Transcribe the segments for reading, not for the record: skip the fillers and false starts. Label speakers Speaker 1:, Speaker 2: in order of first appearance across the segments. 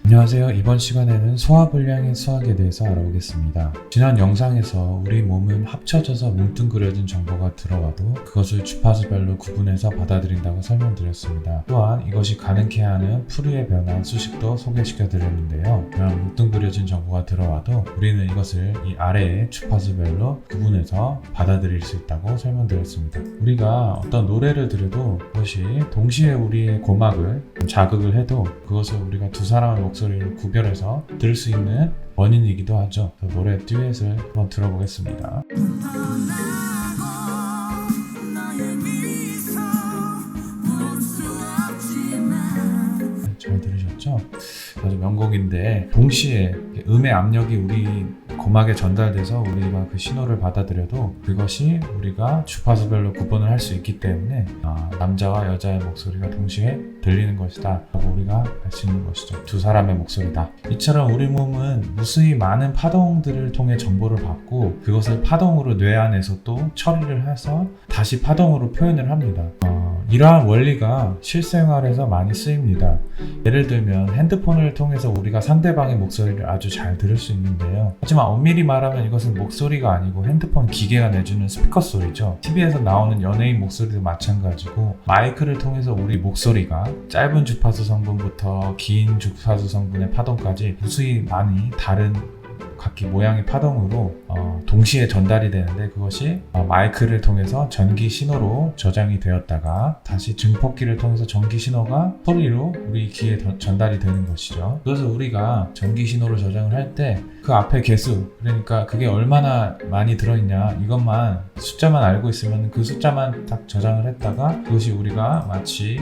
Speaker 1: 안녕하세요. 이번 시간에는 소화불량의 수학에 대해서 알아보겠습니다. 지난 영상에서 우리 몸은 합쳐져서 뭉뚱그려진 정보가 들어와도 그것을 주파수별로 구분해서 받아들인다고 설명드렸습니다. 또한 이것이 가능케 하는 풀이의 변화 수식도 소개시켜드렸는데요. 이런 뭉뚱그려진 정보가 들어와도 우리는 이것을 이 아래의 주파수별로 구분해서 받아들일 수 있다고 설명드렸습니다. 우리가 어떤 노래를 들어도 그것이 동시에 우리의 고막을 자극을 해도 그것을 우리가 두 사람의 목소리를 구별해서 들을 수 있는 원인이기도 하죠. 노래 듀엣을 한번 들어보겠습니다. 잘 들으셨죠? 아주 명곡인데 동시에 음의 압력이 우리 고막에 전달돼서 우리가 그 신호를 받아들여도 그것이 우리가 주파수별로 구분을 할 수 있기 때문에 남자와 여자의 목소리가 동시에 들리는 것이다 라고 우리가 알 수 있는 것이죠. 두 사람의 목소리다. 이처럼 우리 몸은 무수히 많은 파동들을 통해 정보를 받고 그것을 파동으로 뇌 안에서 또 처리를 해서 다시 파동으로 표현을 합니다. 이러한 원리가 실생활에서 많이 쓰입니다. 예를 들면 핸드폰을 통해서 우리가 상대방의 목소리를 아주 잘 들을 수 있는데요. 하지만 엄밀히 말하면 이것은 목소리가 아니고 핸드폰 기계가 내주는 스피커 소리죠. TV에서 나오는 연예인 목소리도 마찬가지고 마이크를 통해서 우리 목소리가 짧은 주파수 성분부터 긴 주파수 성분의 파동까지 무수히 많이 다른 각기 모양의 파동으로 동시에 전달이 되는데 그것이 마이크를 통해서 전기 신호로 저장이 되었다가 다시 증폭기를 통해서 전기 신호가 소리로 우리 귀에 전달이 되는 것이죠. 그래서 우리가 전기 신호를 저장을 할 때 그 앞에 개수, 그러니까 그게 얼마나 많이 들어있냐 이것만 숫자만 알고 있으면 그 숫자만 딱 저장을 했다가 그것이 우리가 마치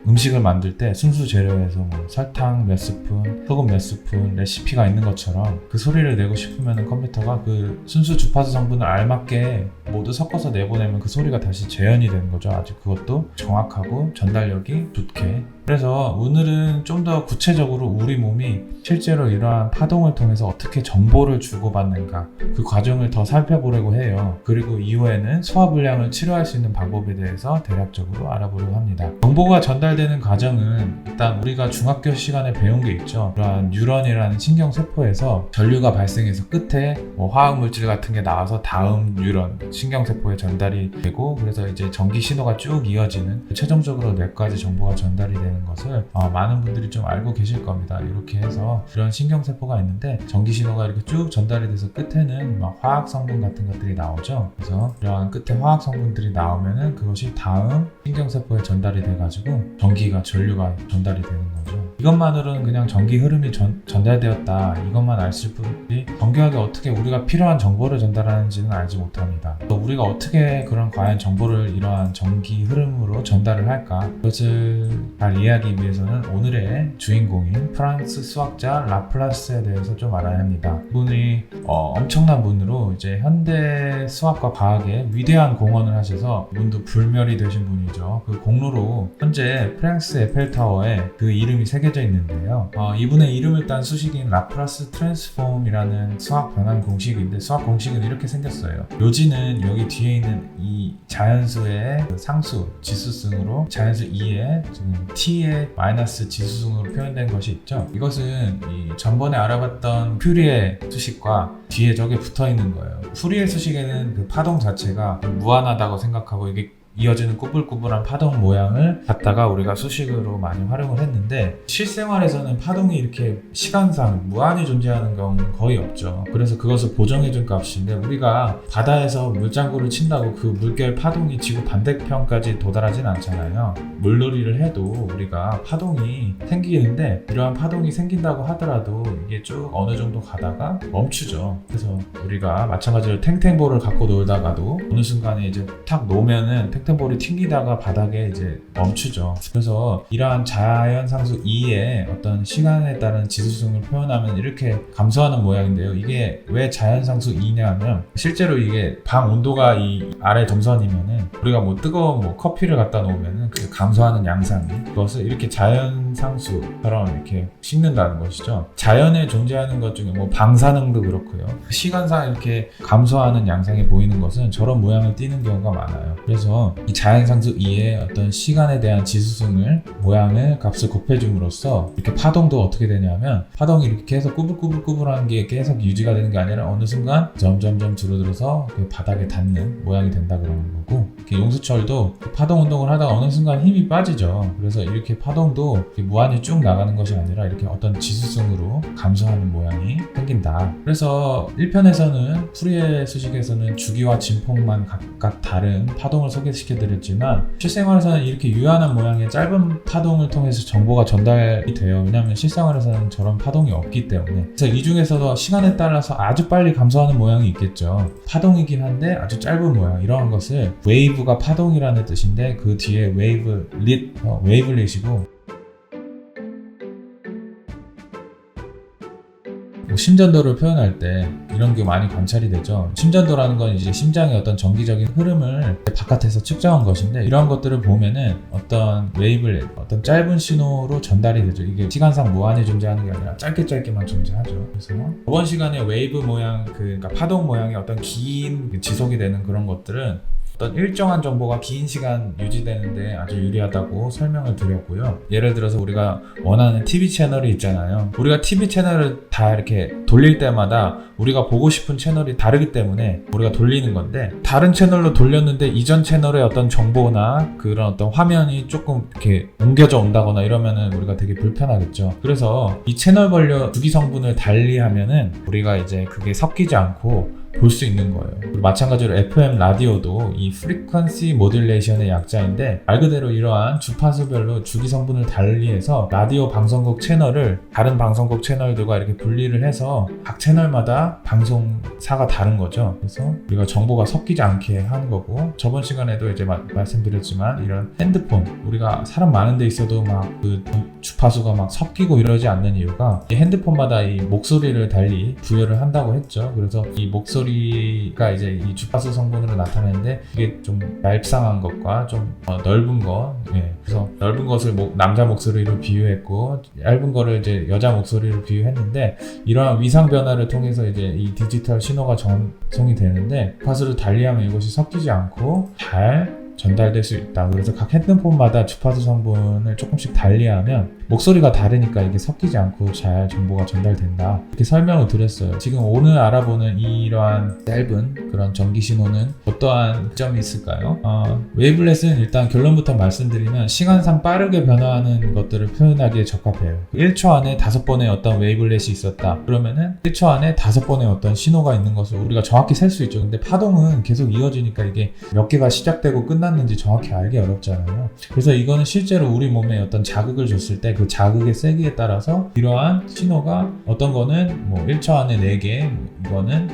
Speaker 1: 음식을 만들 때 순수 재료에서 뭐 설탕 몇 스푼, 소금 몇 스푼 레시피가 있는 것처럼 그 소리를 내고 싶으면 컴퓨터가 그 순수 주파수 성분을 알맞게 모두 섞어서 내보내면 그 소리가 다시 재현이 되는 거죠. 아주 그것도 정확하고 전달력이 좋게. 그래서 오늘은 좀 더 구체적으로 우리 몸이 실제로 이러한 파동을 통해서 어떻게 정보를 주고받는가 그 과정을 더 살펴보려고 해요. 그리고 이후에는 소화불량을 치료할 수 있는 방법에 대해서 대략적으로 알아보려고 합니다. 정보가 전달되는 과정은 일단 우리가 중학교 시간에 배운 게 있죠. 그러한 뉴런이라는 신경세포에서 전류가 발생해서 끝에 화학물질 같은 게 나와서 다음 뉴런 신경세포에 전달이 되고 그래서 이제 전기 신호가 쭉 이어지는 최종적으로 뇌까지 정보가 전달이 되는 것을 많은 분들이 좀 알고 계실 겁니다. 이렇게 해서 이런 신경세포가 있는데 전기 신호가 이렇게 쭉 전달이 돼서 끝에는 막 화학 성분 같은 것들이 나오죠. 그래서 이러한 끝에 화학 성분들이 나오면은 그것이 다음 신경세포에 전달이 돼가지고 전류가 전달이 되는 거죠. 이것만으로는 그냥 전기 흐름이 전달되었다 이것만 아실 뿐이지 정교하게 어떻게 우리가 필요한 정보를 전달하는지는 알지 못합니다. 또 우리가 어떻게 그런 과연 정보를 이러한 전기 흐름으로 전달을 할까 그것을 잘 이해하기 위해서는 오늘의 주인공인 프랑스 수학자 라플라스에 대해서 좀 알아야 합니다. 이분이 엄청난 분으로 이제 현대 수학과 과학에 위대한 공헌을 하셔서 이분도 불멸이 되신 분이죠. 그 공로로 현재 프랑스 에펠타워에 그 이름이 새겨져 있는데요. 이분의 이름을 딴 수식인 라플라스 트랜스폼이라는 수학 변환 공식인데 수학 공식은 이렇게 생겼어요. 요지는 여기 뒤에 있는 이 자연수의 그 상수 지수승으로 자연수 2의 지금 t의 마이너스 지수승으로 표현된 것이 있죠. 이것은 이 전번에 알아봤던 퓨리의 수식과 뒤에 저게 붙어 있는 거예요. 퓨리의 수식에는 그 파동 자체가 무한하다고 생각하고 이게 이어지는 꾸불꾸불한 파동 모양을 갖다가 우리가 수식으로 많이 활용을 했는데 실생활에서는 파동이 이렇게 시간상 무한히 존재하는 경우는 거의 없죠. 그래서 그것을 보정해준 값인데 우리가 바다에서 물장구를 친다고 그 물결 파동이 지구 반대편까지 도달하진 않잖아요. 물놀이를 해도 우리가 파동이 생기는데 이러한 파동이 생긴다고 하더라도 이게 쭉 어느 정도 가다가 멈추죠. 그래서 우리가 마찬가지로 탱탱볼을 갖고 놀다가도 어느 순간에 이제 탁 놓으면은 탱탱볼이 튕기다가 바닥에 이제 멈추죠. 그래서 이러한 자연상수 2의 어떤 시간에 따른 지수승을 표현하면 이렇게 감소하는 모양인데요. 이게 왜 자연상수 2냐 하면 실제로 이게 방 온도가 이 아래 점선이면은 우리가 뭐 뜨거운 커피를 갖다 놓으면은 그 감소하는 양상이 그것을 이렇게 자연상수처럼 이렇게 씻는다는 것이죠. 자연에 존재하는 것 중에 뭐 방사능도 그렇고요. 시간상 이렇게 감소하는 양상이 보이는 것은 저런 모양을 띠는 경우가 많아요. 그래서 이 자연상수 2의 어떤 시간에 대한 지수승을 모양을 값을 곱해줌으로써 이렇게 파동도 어떻게 되냐면 파동이 이렇게 해서 꾸불꾸불꾸불한 게 계속 유지가 되는 게 아니라 어느 순간 점점점 줄어들어서 그 바닥에 닿는 모양이 된다 그러는 거고, 이렇게 용수철도 파동 운동을 하다가 어느 순간 힘이 빠지죠. 그래서 이렇게 파동도 이렇게 무한히 쭉 나가는 것이 아니라 이렇게 어떤 지수승으로 감소하는 모양이 생긴다. 그래서 1편에서는 풀이의 수식에서는 주기와 진폭만 각각 다른 파동을 소개시켜드렸지만 실생활에서는 이렇게 유한한 모양의 짧은 파동을 통해서 정보가 전달이 돼요. 왜냐하면 실생활에서는 저런 파동이 없기 때문에. 그래서 이 중에서도 시간에 따라서 아주 빨리 감소하는 모양이 있겠죠. 파동이긴 한데 아주 짧은 모양, 이러한 것을 웨이브가 파동이라는 뜻인데 그 뒤에 웨이블릿이고, 심전도를 표현할 때 이런 게 많이 관찰이 되죠. 심전도라는 건 이제 심장의 어떤 정기적인 흐름을 바깥에서 측정한 것인데, 이런 것들을 보면은 어떤 웨이블렛, 어떤 짧은 신호로 전달이 되죠. 이게 시간상 무한히 존재하는 게 아니라 짧게만 존재하죠. 그래서 이번 시간에 웨이브 모양, 그러니까 파동 모양의 어떤 긴 지속이 되는 그런 것들은 어떤 일정한 정보가 긴 시간 유지되는데 아주 유리하다고 설명을 드렸고요. 예를 들어서 우리가 원하는 TV 채널이 있잖아요. 우리가 TV 채널을 다 이렇게 돌릴 때마다 우리가 보고 싶은 채널이 다르기 때문에 우리가 돌리는 건데, 다른 채널로 돌렸는데 이전 채널의 어떤 정보나 그런 어떤 화면이 조금 이렇게 옮겨져 온다거나 이러면은 우리가 되게 불편하겠죠. 그래서 이 채널별로 주기 성분을 달리하면은 우리가 이제 그게 섞이지 않고 볼 수 있는 거예요. 그리고 마찬가지로 FM 라디오도 이 프리퀀시 모듈레이션의 약자인데, 말 그대로 이러한 주파수별로 주기 성분을 달리해서 라디오 방송국 채널을 다른 방송국 채널들과 이렇게 분리를 해서 각 채널마다 방송사가 다른 거죠. 그래서 우리가 정보가 섞이지 않게 하는 거고, 저번 시간에도 이제 말씀드렸지만 이런 핸드폰, 우리가 사람 많은 데 있어도 막 그 주파수가 막 섞이고 이러지 않는 이유가 이 핸드폰마다 이 목소리를 달리 부여를 한다고 했죠. 그래서 이 목소리가 이제 이 주파수 성분으로 나타내는데 이게 좀 얄쌍한 것과 좀 넓은 것, 그래서 넓은 것을 남자 목소리로 비유했고 얇은 거를 이제 여자 목소리로 비유했는데, 이러한 위상 변화를 통해서 이제 이 디지털 신호가 전송이 되는데 주파수를 달리하면 이것이 섞이지 않고 잘 전달될 수 있다. 그래서 각 핸드폰마다 주파수 성분을 조금씩 달리하면 목소리가 다르니까 이게 섞이지 않고 잘 정보가 전달된다. 이렇게 설명을 드렸어요. 지금 오늘 알아보는 이러한 짧은 그런 전기 신호는 어떠한 점이 있을까요? 웨이블렛은 일단 결론부터 말씀드리면 시간상 빠르게 변화하는 것들을 표현하기에 적합해요. 1초 안에 5번의 어떤 웨이블렛이 있었다. 그러면은 1초 안에 5번의 어떤 신호가 있는 것을 우리가 정확히 셀 수 있죠. 근데 파동은 계속 이어지니까 이게 몇 개가 시작되고 끝났는지 정확히 알기 어렵잖아요. 그래서 이거는 실제로 우리 몸에 어떤 자극을 줬을 때 그 자극의 세기에 따라서 이러한 신호가 어떤 거는 뭐 1초 안에 4개, 이거는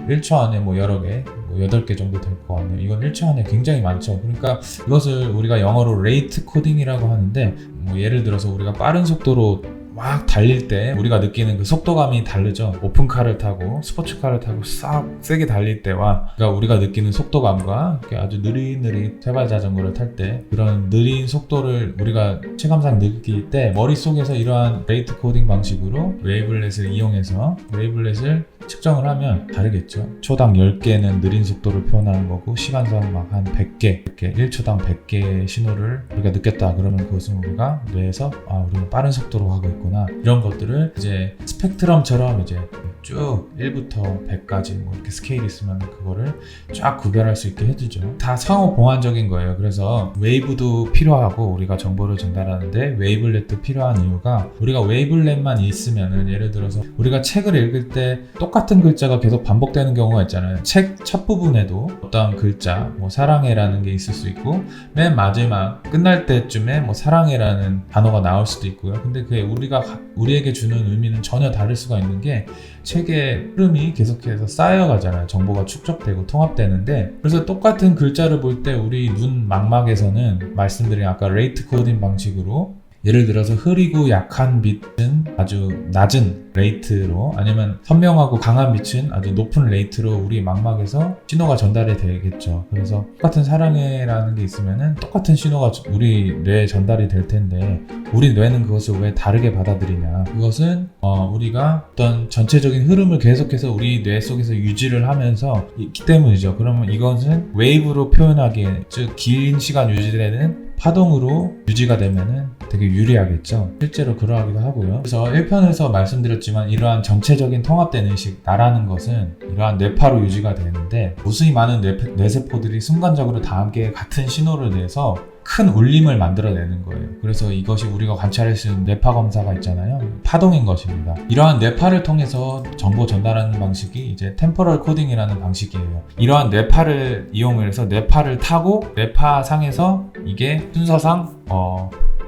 Speaker 1: 1초 안에 뭐 여러 개, 8개 정도 될 것 같네요. 이건 1초 안에 굉장히 많죠. 그러니까 이것을 우리가 영어로 레이트 코딩이라고 하는데, 뭐 예를 들어서 우리가 빠른 속도로 막 달릴 때 우리가 느끼는 그 속도감이 다르죠. 오픈카를 타고 스포츠카를 타고 싹 세게 달릴 때와 그러니까 우리가 느끼는 속도감과 아주 느릿느릿 세발 자전거를 탈 때 그런 느린 속도를 우리가 체감상 느낄 때 머릿속에서 이러한 레이트 코딩 방식으로 웨이블렛을 이용해서 웨이블렛을 측정을 하면 다르겠죠. 초당 10개는 느린 속도를 표현하는 거고 시간상 막 한 100개, 1초당 100개의 신호를 우리가 느꼈다. 그러면 그것은 우리가 뇌에서 우리는 빠른 속도로 가고 있구나. 이런 것들을 이제 스펙트럼처럼 이제 쭉 1부터 100까지 뭐 이렇게 스케일이 있으면 그거를 쫙 구별할 수 있게 해주죠. 다 상호 보완적인 거예요. 그래서 웨이브도 필요하고 우리가 정보를 전달하는데 웨이블렛도 필요한 이유가, 우리가 웨이블렛만 있으면은 예를 들어서 우리가 책을 읽을 때 똑같은 글자가 계속 반복되는 경우가 있잖아요. 책 첫 부분에도 어떠한 글자, 뭐 사랑해라는 게 있을 수 있고 맨 마지막 끝날 때쯤에 뭐 사랑해라는 단어가 나올 수도 있고요. 근데 그게 우리에게 주는 의미는 전혀 다를 수가 있는 게, 책의 흐름이 계속해서 쌓여가잖아요. 정보가 축적되고 통합되는데, 그래서 똑같은 글자를 볼 때 우리 눈 망막에서는 말씀드린 아까 레이트 코딩 방식으로 예를 들어서 흐리고 약한 빛은 아주 낮은 레이트로, 아니면 선명하고 강한 빛은 아주 높은 레이트로 우리 망막에서 신호가 전달이 되겠죠. 그래서 똑같은 사랑해라는 게 있으면은 똑같은 신호가 우리 뇌에 전달이 될 텐데 우리 뇌는 그것을 왜 다르게 받아들이냐. 그것은 우리가 어떤 전체적인 흐름을 계속해서 우리 뇌 속에서 유지를 하면서 있기 때문이죠. 그러면 이것은 웨이브로 표현하기에, 즉 긴 시간 유지되는 파동으로 유지가 되면은 되게 유리하겠죠. 실제로 그러하기도 하고요. 그래서 1편에서 말씀드렸지만 이러한 정체적인 통합된 의식, 나라는 것은 이러한 뇌파로 유지가 되는데 무수히 많은 뇌세포들이 순간적으로 다 함께 같은 신호를 내서 큰 울림을 만들어내는 거예요. 그래서 이것이 우리가 관찰할 수 있는 뇌파 검사가 있잖아요. 파동인 것입니다. 이러한 뇌파를 통해서 정보 전달하는 방식이 이제 템포럴 코딩이라는 방식이에요. 이러한 뇌파를 이용해서 뇌파를 타고 뇌파 상에서 이게 순서상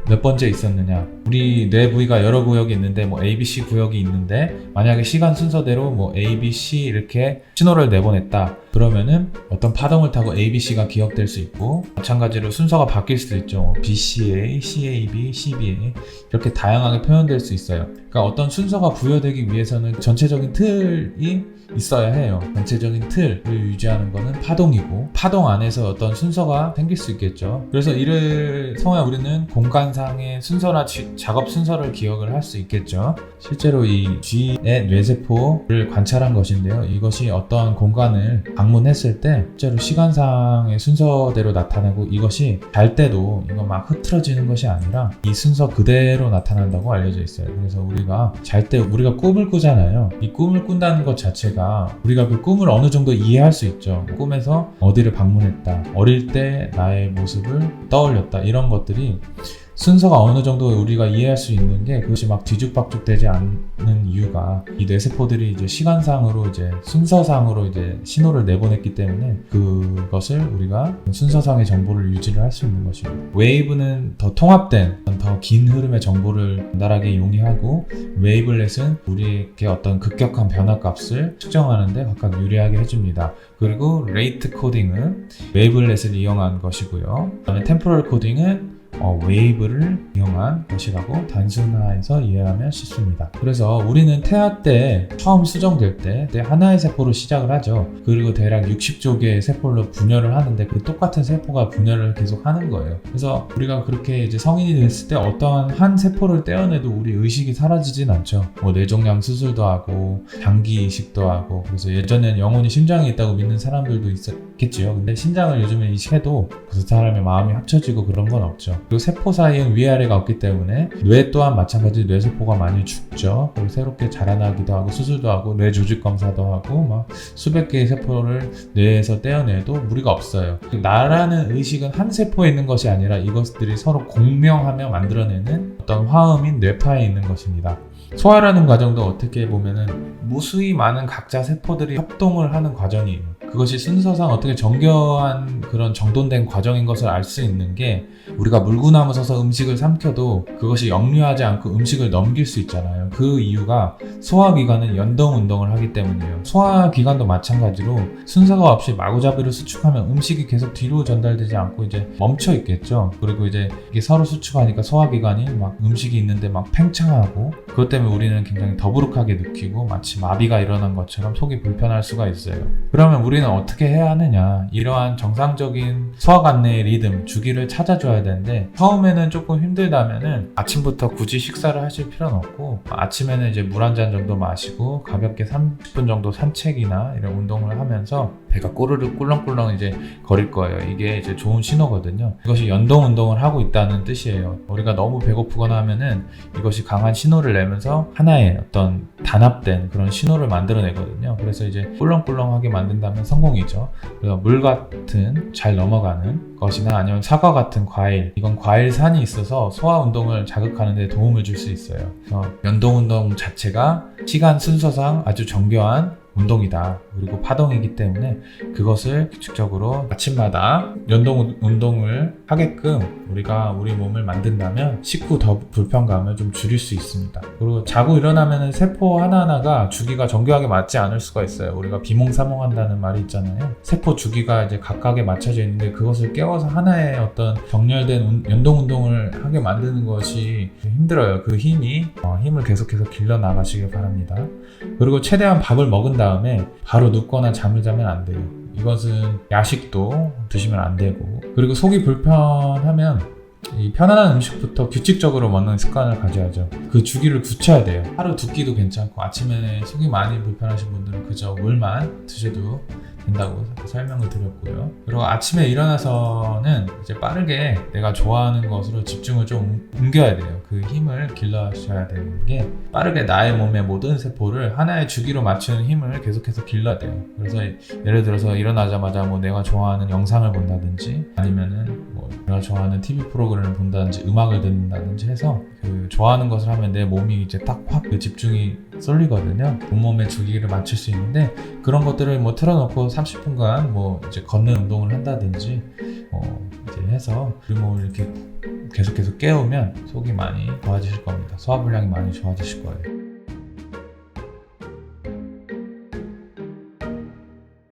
Speaker 1: 몇 번째 있었느냐, 우리 뇌 부위가 여러 구역이 있는데 뭐 ABC 구역이 있는데 만약에 시간 순서대로 뭐 ABC 이렇게 신호를 내보냈다 그러면은 어떤 파동을 타고 ABC가 기억될 수 있고, 마찬가지로 순서가 바뀔 수도 있죠. BCA, CAB, CBA 이렇게 다양하게 표현될 수 있어요. 그러니까 어떤 순서가 부여되기 위해서는 전체적인 틀이 있어야 해요. 전체적인 틀을 유지하는 거는 파동이고, 파동 안에서 어떤 순서가 생길 수 있겠죠. 그래서 이를 통해 우리는 공간상의 순서나 작업 순서를 기억을 할 수 있겠죠. 실제로 이 G의 뇌세포를 관찰한 것인데요. 이것이 어떤 공간을 방문했을 때 실제로 시간상의 순서대로 나타나고, 이것이 잘 때도 이거 막 흐트러지는 것이 아니라 이 순서 그대로 나타난다고 알려져 있어요. 그래서 우리가 잘 때 우리가 꿈을 꾸잖아요. 이 꿈을 꾼다는 것 자체가 우리가 그 꿈을 어느 정도 이해할 수 있죠. 꿈에서 어디를 방문했다, 어릴 때 나의 모습을 떠올렸다, 이런 것들이 순서가 어느 정도 우리가 이해할 수 있는 게, 그것이 막 뒤죽박죽 되지 않는 이유가 이 뇌세포들이 이제 시간상으로 이제 순서상으로 이제 신호를 내보냈기 때문에 그것을 우리가 순서상의 정보를 유지를 할 수 있는 것입니다. 웨이브는 더 통합된 더 긴 흐름의 정보를 전달하게 용이하고, 웨이블렛은 우리에게 어떤 급격한 변화 값을 측정하는데 각각 유리하게 해줍니다. 그리고 레이트 코딩은 웨이블렛을 이용한 것이고요. 그다음에 템포럴 코딩은 웨이브를 이용한 것이라고 단순화해서 이해하면 쉽습니다. 그래서 우리는 태아 때 처음 수정될 때 하나의 세포로 시작을 하죠. 그리고 대략 60조 개의 세포로 분열을 하는데 그 똑같은 세포가 분열을 계속 하는 거예요. 그래서 우리가 그렇게 이제 성인이 됐을 때 어떠한 한 세포를 떼어내도 우리 의식이 사라지진 않죠. 뭐 뇌종양 수술도 하고 장기 이식도 하고, 그래서 예전에는 영혼이 심장에 있다고 믿는 사람들도 있었겠지요. 근데 심장을 요즘에 이식해도 그 사람의 마음이 합쳐지고 그런 건 없죠. 그리고 세포 사이엔 위아래가 없기 때문에 뇌 또한 마찬가지로 뇌세포가 많이 죽죠. 그리고 새롭게 자라나기도 하고 수술도 하고 뇌 조직 검사도 하고 막 수백 개의 세포를 뇌에서 떼어내도 무리가 없어요. 나라는 의식은 한 세포에 있는 것이 아니라 이것들이 서로 공명하며 만들어내는 어떤 화음인 뇌파에 있는 것입니다. 소화라는 과정도 어떻게 보면은 무수히 많은 각자 세포들이 협동을 하는 과정이에요. 그것이 순서상 어떻게 정교한 그런 정돈된 과정인 것을 알 수 있는 게, 우리가 물구나무 서서 음식을 삼켜도 그것이 역류하지 않고 음식을 넘길 수 있잖아요. 그 이유가 소화기관은 연동 운동을 하기 때문이에요. 소화기관도 마찬가지로 순서가 없이 마구잡이로 수축하면 음식이 계속 뒤로 전달되지 않고 이제 멈춰 있겠죠. 그리고 이제 이게 서로 수축하니까 소화기관이 막 음식이 있는데 막 팽창하고, 그것 때문에 우리는 굉장히 더부룩하게 느끼고 마치 마비가 일어난 것처럼 속이 불편할 수가 있어요. 그러면 우리는 어떻게 해야 하느냐, 이러한 정상적인 소화관내의 리듬, 주기를 찾아줘야 되는데, 처음에는 조금 힘들다면은 아침부터 굳이 식사를 하실 필요는 없고, 아침에는 이제 물 한 잔 정도 마시고 가볍게 30분 정도 산책이나 이런 운동을 하면서 배가 꼬르륵 꿀렁꿀렁 이제 거릴 거예요. 이게 이제 좋은 신호거든요. 이것이 연동 운동을 하고 있다는 뜻이에요. 우리가 너무 배고프거나 하면은 이것이 강한 신호를 내면서 하나의 어떤 단합된 그런 신호를 만들어내거든요. 그래서 이제 꿀렁꿀렁하게 만든다면 성공이죠. 그래서 물 같은 잘 넘어가는 것이나 아니면 사과 같은 과일, 이건 과일산이 있어서 소화 운동을 자극하는 데 도움을 줄 수 있어요. 그래서 연동 운동 자체가 시간 순서상 아주 정교한 운동이다. 그리고 파동이기 때문에 그것을 규칙적으로 아침마다 연동 운동을 하게끔 우리가 우리 몸을 만든다면 식후 더 불편감을 좀 줄일 수 있습니다. 그리고 자고 일어나면 세포 하나하나가 주기가 정교하게 맞지 않을 수가 있어요. 우리가 비몽사몽한다는 말이 있잖아요. 세포 주기가 이제 각각에 맞춰져 있는데 그것을 깨워서 하나의 어떤 정렬된 연동 운동을 하게 만드는 것이 힘들어요. 그 힘을 계속해서 길러 나가시길 바랍니다. 그리고 최대한 밥을 먹은 다음에 바로 눕거나 잠을 자면 안 돼요. 이것은 야식도 드시면 안 되고, 그리고 속이 불편하면 이 편안한 음식부터 규칙적으로 먹는 습관을 가져야죠. 그 주기를 굳혀야 돼요. 하루 두 끼도 괜찮고, 아침에 속이 많이 불편하신 분들은 그저 물만 드셔도 된다고 설명을 드렸고요. 그리고 아침에 일어나서는 이제 빠르게 내가 좋아하는 것으로 집중을 좀 옮겨야 돼요. 그 힘을 길러셔야 되는 게, 빠르게 나의 몸의 모든 세포를 하나의 주기로 맞추는 힘을 계속해서 길러야 돼요. 그래서 예를 들어서 일어나자마자 뭐 내가 좋아하는 영상을 본다든지, 아니면은 뭐 내가 좋아하는 TV 프로그램을 본다든지, 음악을 듣는다든지 해서 그 좋아하는 것을 하면 내 몸이 이제 딱 확 그 집중이 쏠리거든요. 온몸의 주기를 맞출 수 있는데, 그런 것들을 뭐 틀어놓고 30분간 뭐 이제 걷는 운동을 한다든지 이제 해서 우리 몸을 이렇게 계속해서 깨우면 속이 많이 좋아지실 겁니다. 소화불량이 많이 좋아지실 거예요.